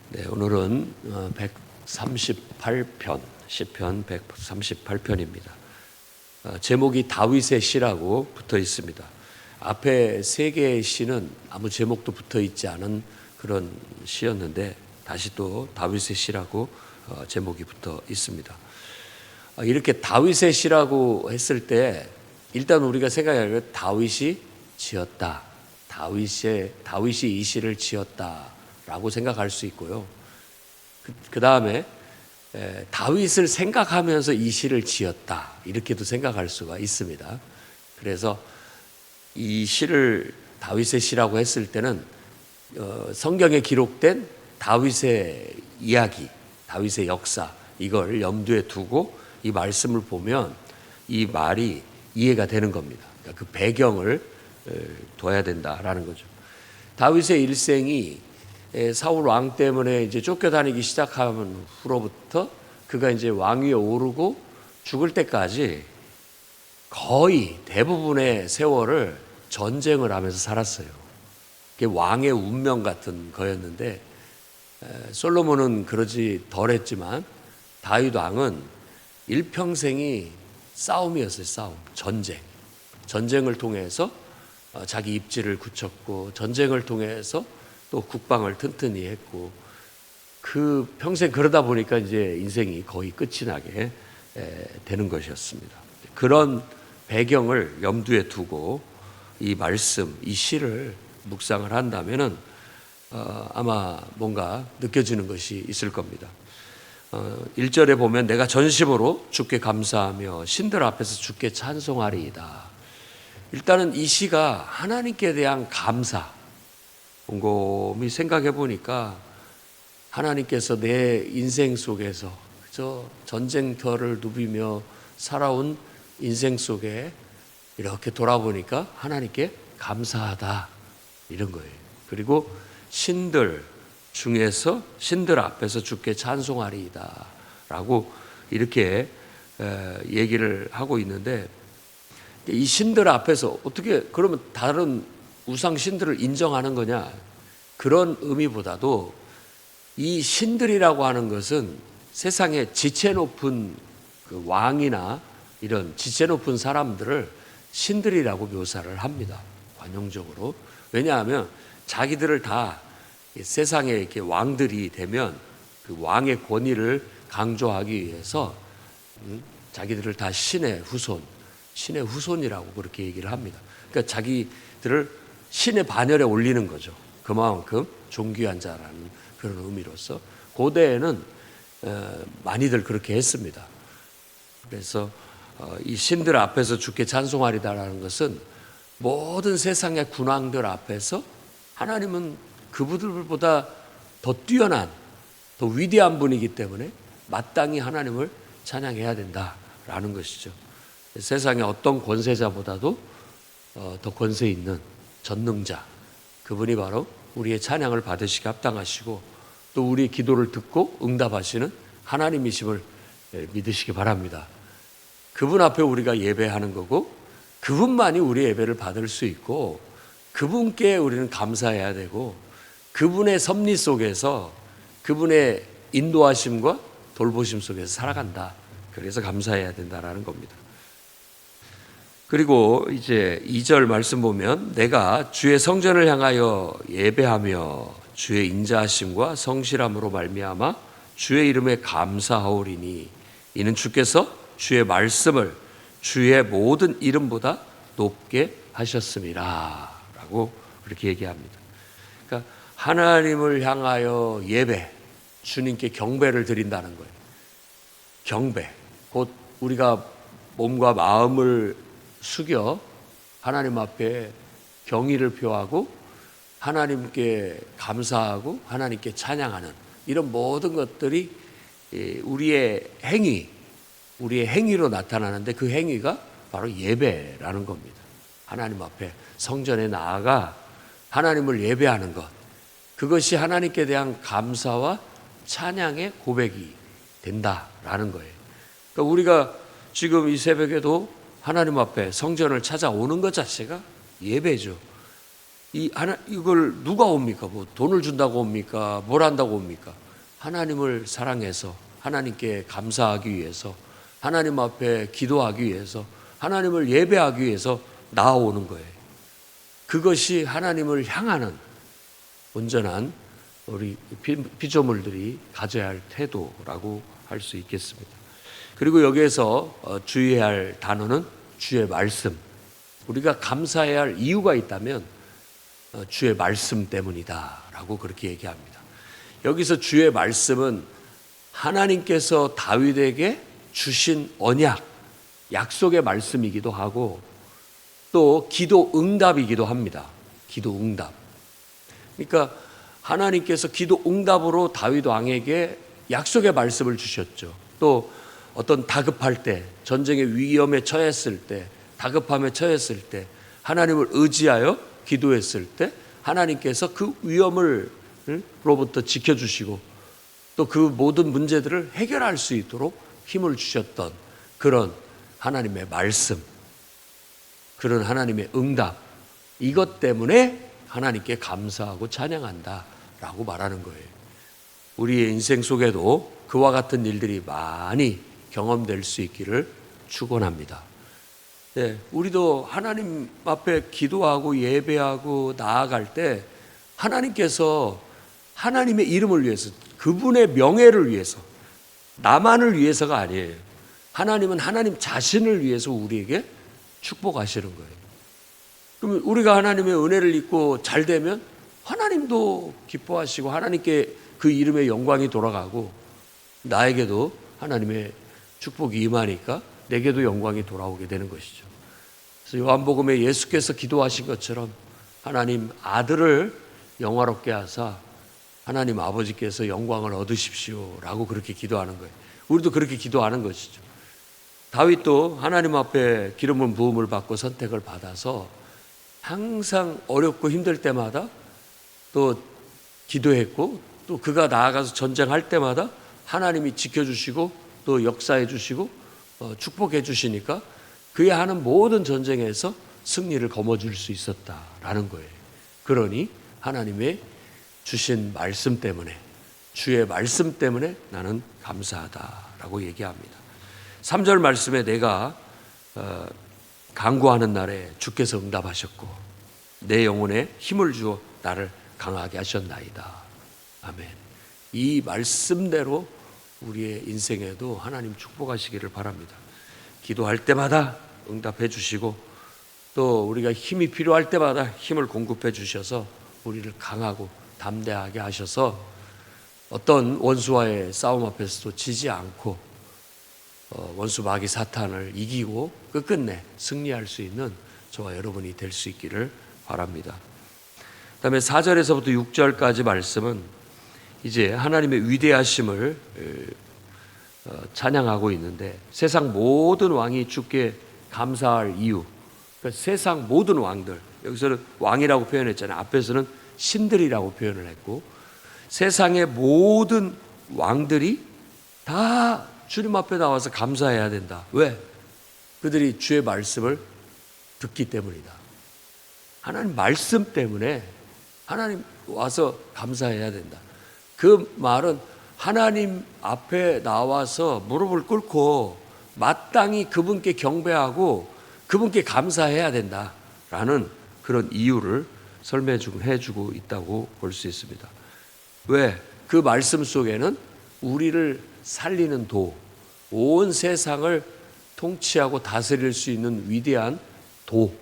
네, 오늘은 138편, 시편 138편입니다. 제목이 다윗의 시라고 붙어 있습니다. 앞에 세 개의 시는 아무 제목도 붙어 있지 않은 그런 시였는데 다시 또 다윗의 시라고 제목이 붙어 있습니다. 이렇게 다윗의 시라고 했을 때 일단 우리가 생각하면 다윗이 지었다. 다윗이 이 시를 지었다라고 생각할 수 있고요. 그 다음에 다윗을 생각하면서 이 시를 지었다. 이렇게도 생각할 수가 있습니다. 그래서 이 시를 다윗의 시라고 했을 때는 성경에 기록된 다윗의 이야기, 다윗의 역사 이걸 염두에 두고 이 말씀을 보면 이 말이 이해가 되는 겁니다. 그러니까 그 배경을 둬야 된다라는 거죠. 다윗의 일생이 사울 왕 때문에 이제 쫓겨다니기 시작한 후로부터 그가 이제 왕위에 오르고 죽을 때까지 거의 대부분의 세월을 전쟁을 하면서 살았어요. 그게 왕의 운명 같은 거였는데 솔로몬은 그러지 덜했지만 다윗 왕은 일평생이 싸움이었어요. 싸움, 전쟁을 통해서 자기 입지를 굳혔고 전쟁을 통해서 또 국방을 튼튼히 했고 그 평생 그러다 보니까 이제 인생이 거의 끝이 나게 되는 것이었습니다. 그런 배경을 염두에 두고 이 말씀, 이 시를 묵상을 한다면은 아마 뭔가 느껴지는 것이 있을 겁니다. 1절에 보면 내가 전심으로 주께 감사하며 신들 앞에서 주께 찬송하리이다. 일단은 이 시가 하나님께 대한 감사, 곰곰이 생각해 보니까 하나님께서 내 인생 속에서 그저 전쟁터를 누비며 살아온 인생 속에 이렇게 돌아보니까 하나님께 감사하다 이런 거예요. 그리고 신들 중에서 신들 앞에서 주께 찬송하리이다 라고 이렇게 얘기를 하고 있는데 이 신들 앞에서 어떻게 그러면 다른 우상 신들을 인정하는 거냐? 그런 의미보다도 이 신들이라고 하는 것은 세상에 지체 높은 그 왕이나 이런 지체 높은 사람들을 신들이라고 묘사를 합니다. 관용적으로. 왜냐하면 자기들을 다 세상에 이렇게 왕들이 되면 그 왕의 권위를 강조하기 위해서 자기들을 다 신의 후손이라고 그렇게 얘기를 합니다. 그러니까 자기들을 신의 반열에 올리는 거죠. 그만큼 존귀한 자라는 그런 의미로서 고대에는 많이들 그렇게 했습니다. 그래서 이 신들 앞에서 주께 찬송하리다라는 것은 모든 세상의 군왕들 앞에서 하나님은 그분들보다 더 뛰어난, 더 위대한 분이기 때문에 마땅히 하나님을 찬양해야 된다라는 것이죠. 세상의 어떤 권세자보다도 더 권세 있는 전능자, 그분이 바로 우리의 찬양을 받으시기 합당하시고 또 우리의 기도를 듣고 응답하시는 하나님이심을 믿으시기 바랍니다. 그분 앞에 우리가 예배하는 거고 그분만이 우리의 예배를 받을 수 있고 그분께 우리는 감사해야 되고 그분의 섭리 속에서 그분의 인도하심과 돌보심 속에서 살아간다. 그래서 감사해야 된다라는 겁니다. 그리고 이제 2절 말씀 보면 내가 주의 성전을 향하여 예배하며 주의 인자하심과 성실함으로 말미암아 주의 이름에 감사하오리니 이는 주께서 주의 말씀을 주의 모든 이름보다 높게 하셨음이라 라고 그렇게 얘기합니다. 그러니까 하나님을 향하여 예배, 주님께 경배를 드린다는 거예요. 경배, 곧 우리가 몸과 마음을 숙여 하나님 앞에 경의를 표하고 하나님께 감사하고 하나님께 찬양하는 이런 모든 것들이 우리의 행위로 나타나는데 그 행위가 바로 예배라는 겁니다. 하나님 앞에 성전에 나아가 하나님을 예배하는 것, 그것이 하나님께 대한 감사와 찬양의 고백이 된다라는 거예요. 그러니까 우리가 지금 이 새벽에도 하나님 앞에 성전을 찾아오는 것 자체가 예배죠. 이걸 누가 옵니까? 뭐 돈을 준다고 옵니까? 뭘 한다고 옵니까? 하나님을 사랑해서 하나님께 감사하기 위해서, 하나님 앞에 기도하기 위해서, 하나님을 예배하기 위해서 나아오는 거예요. 그것이 하나님을 향하는 온전한 우리 피조물들이 가져야 할 태도라고 할 수 있겠습니다. 그리고 여기에서 주의해야 할 단어는 주의 말씀. 우리가 감사해야 할 이유가 있다면 주의 말씀 때문이다 라고 그렇게 얘기합니다. 여기서 주의 말씀은 하나님께서 다윗에게 주신 언약, 약속의 말씀이기도 하고 또 기도 응답이기도 합니다. 기도 응답. 그러니까 하나님께서 기도 응답으로 다윗 왕에게 약속의 말씀을 주셨죠. 또 어떤 다급할 때, 전쟁의 위험에 처했을 때, 다급함에 처했을 때, 하나님을 의지하여 기도했을 때 하나님께서 그 위험으로부터 지켜주시고 또 그 모든 문제들을 해결할 수 있도록 힘을 주셨던 그런 하나님의 말씀, 그런 하나님의 응답, 이것 때문에 하나님께 감사하고 찬양한다 라고 말하는 거예요. 우리의 인생 속에도 그와 같은 일들이 많이 경험될 수 있기를 축원합니다. 네, 우리도 하나님 앞에 기도하고 예배하고 나아갈 때 하나님께서 하나님의 이름을 위해서, 그분의 명예를 위해서, 나만을 위해서가 아니에요. 하나님은 하나님 자신을 위해서 우리에게 축복하시는 거예요. 그러면 우리가 하나님의 은혜를 입고 잘 되면 하나님도 기뻐하시고 하나님께 그 이름의 영광이 돌아가고 나에게도 하나님의 축복이 임하니까 내게도 영광이 돌아오게 되는 것이죠. 그래서 요한복음에 예수께서 기도하신 것처럼 하나님 아들을 영화롭게 하사 하나님 아버지께서 영광을 얻으십시오 라고 그렇게 기도하는 거예요. 우리도 그렇게 기도하는 것이죠. 다윗도 하나님 앞에 기름 부음을 받고 선택을 받아서 항상 어렵고 힘들 때마다 또 기도했고 또 그가 나아가서 전쟁할 때마다 하나님이 지켜주시고 또 역사해 주시고 축복해 주시니까 그의 하는 모든 전쟁에서 승리를 거머쥘 수 있었다라는 거예요. 그러니 하나님의 주신 말씀 때문에, 주의 말씀 때문에 나는 감사하다라고 얘기합니다. 3절 말씀에 내가 간구하는 날에 주께서 응답하셨고 내 영혼에 힘을 주어 나를 강하게 하셨나이다. 아멘. 이 말씀대로 우리의 인생에도 하나님 축복하시기를 바랍니다. 기도할 때마다 응답해 주시고 또 우리가 힘이 필요할 때마다 힘을 공급해 주셔서 우리를 강하고 담대하게 하셔서 어떤 원수와의 싸움 앞에서도 지지 않고 원수 마귀 사탄을 이기고 끝끝내 승리할 수 있는 저와 여러분이 될 수 있기를 바랍니다. 그 다음에 4절에서부터 6절까지 말씀은 이제 하나님의 위대하심을 찬양하고 있는데 세상 모든 왕이 주께 감사할 이유, 그러니까 세상 모든 왕들, 여기서는 왕이라고 표현했잖아요. 앞에서는 신들이라고 표현을 했고 세상의 모든 왕들이 다 주님 앞에 나와서 감사해야 된다. 왜? 그들이 주의 말씀을 듣기 때문이다. 하나님 말씀 때문에 하나님 와서 감사해야 된다. 그 말은 하나님 앞에 나와서 무릎을 꿇고 마땅히 그분께 경배하고 그분께 감사해야 된다라는 그런 이유를 설명해주고 있다고 볼 수 있습니다. 왜? 그 말씀 속에는 우리를 살리는 도, 온 세상을 통치하고 다스릴 수 있는 위대한 도,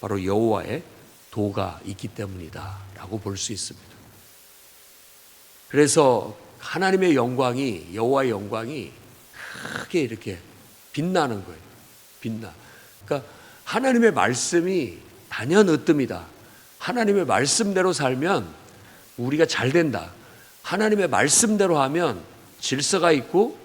바로 여호와의 도가 있기 때문이다 라고 볼 수 있습니다. 그래서 하나님의 영광이, 여호와의 영광이 크게 이렇게 빛나는 거예요. 빛나. 그러니까 하나님의 말씀이 단연으뜸이다. 하나님의 말씀대로 살면 우리가 잘 된다. 하나님의 말씀대로 하면 질서가 있고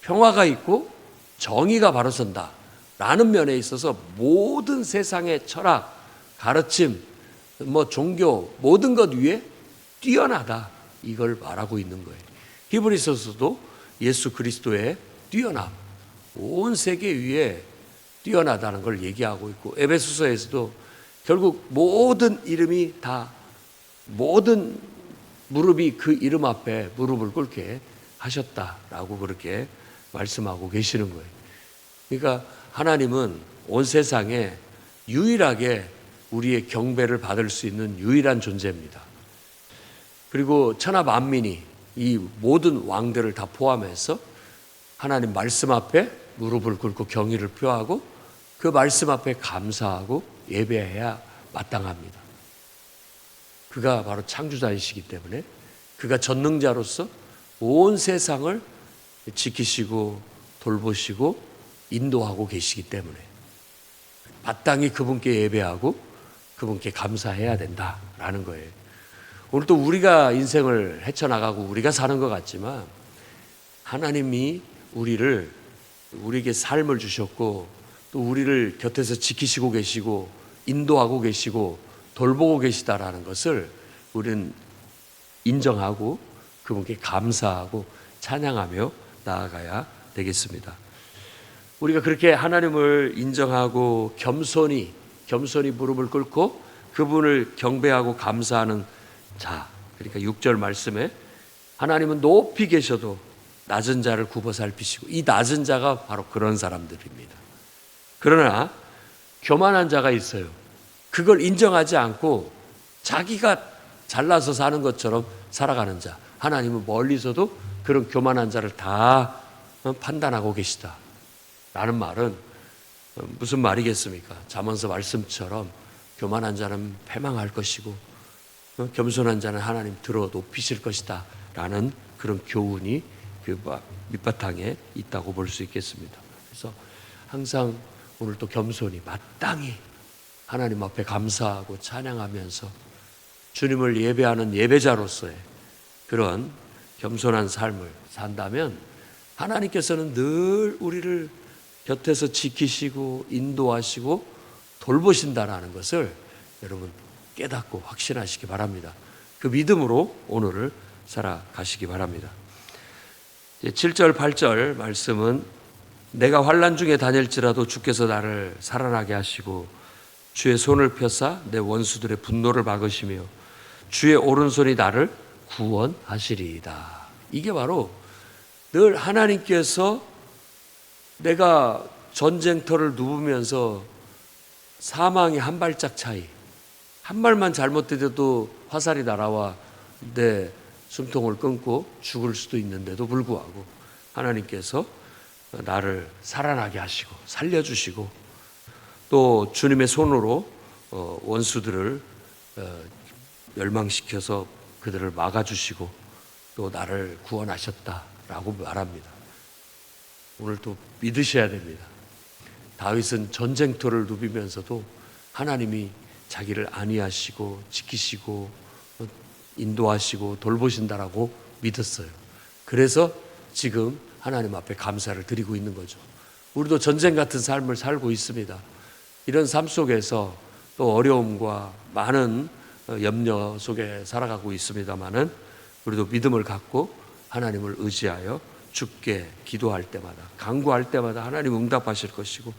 평화가 있고 정의가 바로 선다 라는 면에 있어서 모든 세상의 철학, 가르침, 종교 모든 것 위에 뛰어나다, 이걸 말하고 있는 거예요. 히브리서서도 예수 그리스도의 뛰어남, 온 세계 위에 뛰어나다는 걸 얘기하고 있고 에베소서에서도 결국 모든 이름이 다, 모든 무릎이 그 이름 앞에 무릎을 꿇게 하셨다라고 그렇게 말씀하고 계시는 거예요. 그러니까 하나님은 온 세상에 유일하게 우리의 경배를 받을 수 있는 유일한 존재입니다. 그리고 천하 만민이, 이 모든 왕들을 다 포함해서 하나님 말씀 앞에 무릎을 꿇고 경의를 표하고 그 말씀 앞에 감사하고 예배해야 마땅합니다. 그가 바로 창조자이시기 때문에, 그가 전능자로서 온 세상을 지키시고 돌보시고 인도하고 계시기 때문에 마땅히 그분께 예배하고 그분께 감사해야 된다라는 거예요. 오늘 또 우리가 인생을 헤쳐나가고 우리가 사는 것 같지만 하나님이 우리에게 삶을 주셨고 또 우리를 곁에서 지키시고 계시고 인도하고 계시고 돌보고 계시다라는 것을 우리는 인정하고 그분께 감사하고 찬양하며 나아가야 되겠습니다. 우리가 그렇게 하나님을 인정하고 겸손히 무릎을 꿇고 그분을 경배하고 감사하는 자, 그러니까 6절 말씀에 하나님은 높이 계셔도 낮은 자를 굽어 살피시고, 이 낮은 자가 바로 그런 사람들입니다. 그러나 교만한 자가 있어요. 그걸 인정하지 않고 자기가 잘나서 사는 것처럼 살아가는 자, 하나님은 멀리서도 그런 교만한 자를 다 판단하고 계시다 라는 말은 무슨 말이겠습니까? 잠언서 말씀처럼 교만한 자는 패망할 것이고 겸손한 자는 하나님 들어 높이실 것이다 라는 그런 교훈이 그 밑바탕에 있다고 볼 수 있겠습니다. 그래서 항상 오늘 또 겸손히 마땅히 하나님 앞에 감사하고 찬양하면서 주님을 예배하는 예배자로서의 그런 겸손한 삶을 산다면 하나님께서는 늘 우리를 곁에서 지키시고 인도하시고 돌보신다라는 것을 여러분 깨닫고 확신하시기 바랍니다. 그 믿음으로 오늘을 살아가시기 바랍니다. 7절 8절 말씀은 내가 환난 중에 다닐지라도 주께서 나를 살아나게 하시고 주의 손을 펴사 내 원수들의 분노를 막으시며 주의 오른손이 나를 구원하시리이다. 이게 바로 늘 하나님께서 내가 전쟁터를 누우면서 사망이 한 발짝 차이, 한 발만 잘못돼도 화살이 날아와 내 숨통을 끊고 죽을 수도 있는데도 불구하고 하나님께서 나를 살아나게 하시고 살려주시고 또 주님의 손으로 원수들을 멸망시켜서 그들을 막아주시고 또 나를 구원하셨다라고 말합니다. 오늘 또 믿으셔야 됩니다. 다윗은 전쟁터를 누비면서도 하나님이 자기를 안위하시고 지키시고 인도하시고 돌보신다라고 믿었어요. 그래서 지금 하나님 앞에 감사를 드리고 있는 거죠. 우리도 전쟁 같은 삶을 살고 있습니다. 이런 삶 속에서 또 어려움과 많은 염려 속에 살아가고 있습니다만은 우리도 믿음을 갖고 하나님을 의지하여 주께 기도할 때마다 간구할 때마다 하나님 응답하실 것이고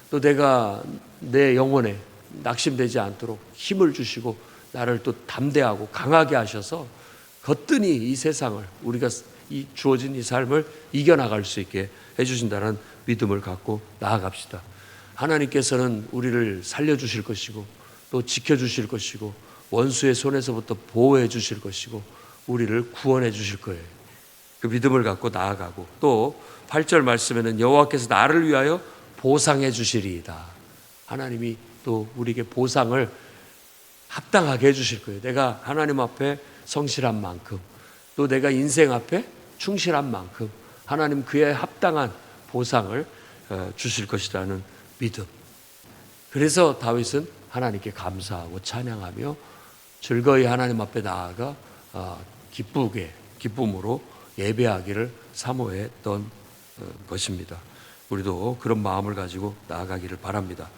또 내가 내 영혼에 낙심되지 않도록 힘을 주시고 나를 또 담대하고 강하게 하셔서 거뜬히 이 세상을 우리가 이 주어진 이 삶을 이겨나갈 수 있게 해주신다는 믿음을 갖고 나아갑시다. 하나님께서는 우리를 살려주실 것이고 또 지켜주실 것이고 원수의 손에서부터 보호해 주실 것이고 우리를 구원해 주실 거예요. 그 믿음을 갖고 나아가고 또 8절 말씀에는 여호와께서 나를 위하여 보상해 주시리이다. 하나님이 또 우리에게 보상을 합당하게 해주실 거예요. 내가 하나님 앞에 성실한 만큼 또 내가 인생 앞에 충실한 만큼 하나님 그에 합당한 보상을 주실 것이라는 믿음. 그래서 다윗은 하나님께 감사하고 찬양하며 즐거이 하나님 앞에 나아가 기쁨으로 예배하기를 사모했던 것입니다. 우리도 그런 마음을 가지고 나아가기를 바랍니다.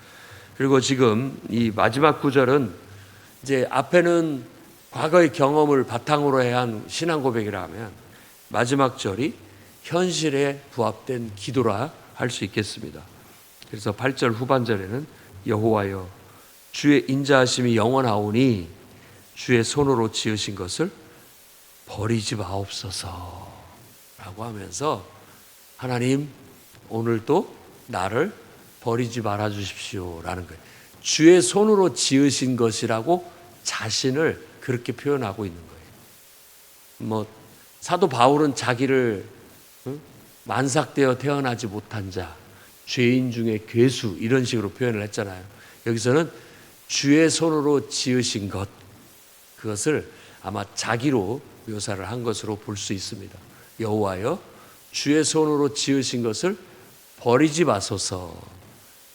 그리고 지금 이 마지막 구절은 이제 앞에는 과거의 경험을 바탕으로 해야 한 신앙 고백이라면 마지막 절이 현실에 부합된 기도라 할 수 있겠습니다. 그래서 8절 후반절에는 여호와여 주의 인자하심이 영원하오니 주의 손으로 지으신 것을 버리지 마옵소서 라고 하면서 하나님 오늘도 나를 버리지 말아 주십시오 라는 거예요. 주의 손으로 지으신 것이라고 자신을 그렇게 표현하고 있는 거예요. 사도 바울은 자기를 만삭되어 태어나지 못한 자, 죄인 중에 괴수 이런 식으로 표현을 했잖아요. 여기서는 주의 손으로 지으신 것, 그것을 아마 자기로 묘사를 한 것으로 볼 수 있습니다. 여호와여 주의 손으로 지으신 것을 버리지 마소서.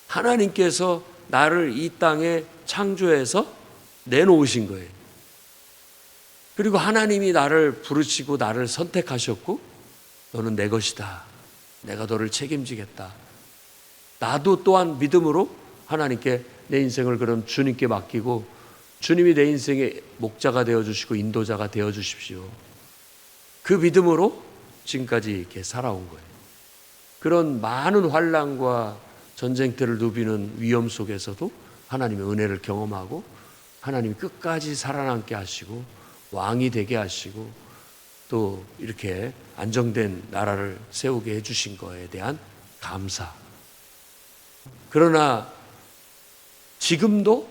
하나님께서 나를 이 땅에 창조해서 내놓으신 거예요. 그리고 하나님이 나를 부르시고 나를 선택하셨고 너는 내 것이다. 내가 너를 책임지겠다. 나도 또한 믿음으로 하나님께 내 인생을 그럼 주님께 맡기고 주님이 내 인생의 목자가 되어주시고 인도자가 되어주십시오. 그 믿음으로 지금까지 이렇게 살아온 거예요. 그런 많은 환난과 전쟁터를 누비는 위험 속에서도 하나님의 은혜를 경험하고 하나님이 끝까지 살아남게 하시고 왕이 되게 하시고 또 이렇게 안정된 나라를 세우게 해주신 거에 대한 감사. 그러나 지금도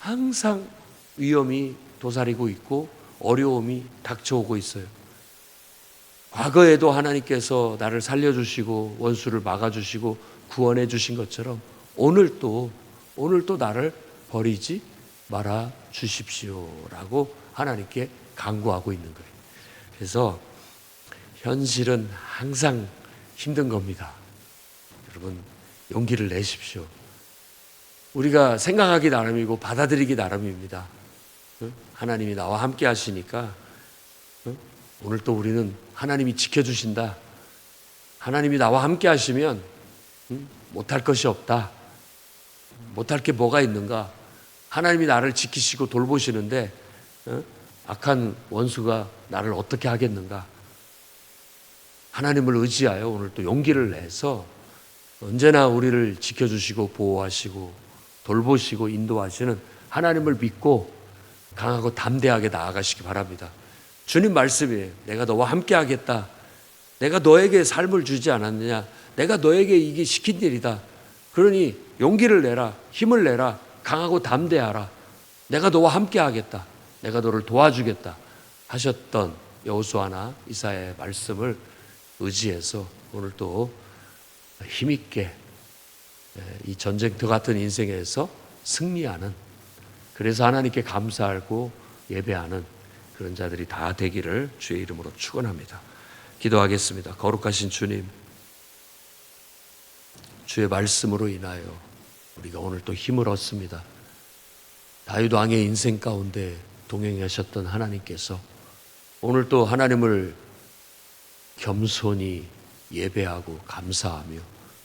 항상 위험이 도사리고 있고 어려움이 닥쳐오고 있어요. 과거에도 하나님께서 나를 살려주시고 원수를 막아주시고 구원해 주신 것처럼 오늘도 나를 버리지 말아 주십시오라고 하나님께 간구하고 있는 거예요. 그래서 현실은 항상 힘든 겁니다. 여러분 용기를 내십시오. 우리가 생각하기 나름이고 받아들이기 나름입니다. 하나님이 나와 함께 하시니까 오늘 또 우리는 하나님이 지켜주신다. 하나님이 나와 함께 하시면 못할 것이 없다. 못할 게 뭐가 있는가. 하나님이 나를 지키시고 돌보시는데 악한 원수가 나를 어떻게 하겠는가. 하나님을 의지하여 오늘 또 용기를 내서 언제나 우리를 지켜주시고 보호하시고 돌보시고 인도하시는 하나님을 믿고 강하고 담대하게 나아가시기 바랍니다. 주님 말씀이에요. 내가 너와 함께 하겠다. 내가 너에게 삶을 주지 않았느냐. 내가 너에게 이게 시킨 일이다. 그러니 용기를 내라. 힘을 내라. 강하고 담대하라. 내가 너와 함께 하겠다. 내가 너를 도와주겠다 하셨던 여호수아나 이사야의 말씀을 의지해서 오늘 또 힘있게 이 전쟁터 같은 인생에서 승리하는, 그래서 하나님께 감사하고 예배하는 그런 자들이 다 되기를 주의 이름으로 축원합니다. 기도하겠습니다. 거룩하신 주님, 주의 말씀으로 인하여 우리가 오늘 또 힘을 얻습니다. 다윗 왕의 인생 가운데 동행하셨던 하나님께서 오늘 또 하나님을 겸손히 예배하고 감사하며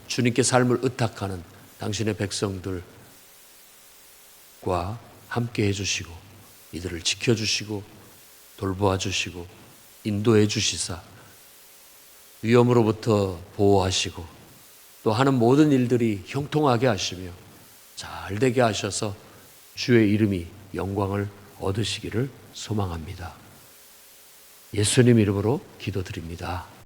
주님께 삶을 의탁하는 당신의 백성들과 함께 해주시고 이들을 지켜주시고 돌보아 주시고 인도해 주시사 위험으로부터 보호하시고 또 하는 모든 일들이 형통하게 하시며 잘 되게 하셔서 주의 이름이 영광을 얻으시기를 소망합니다. 예수님 이름으로 기도드립니다.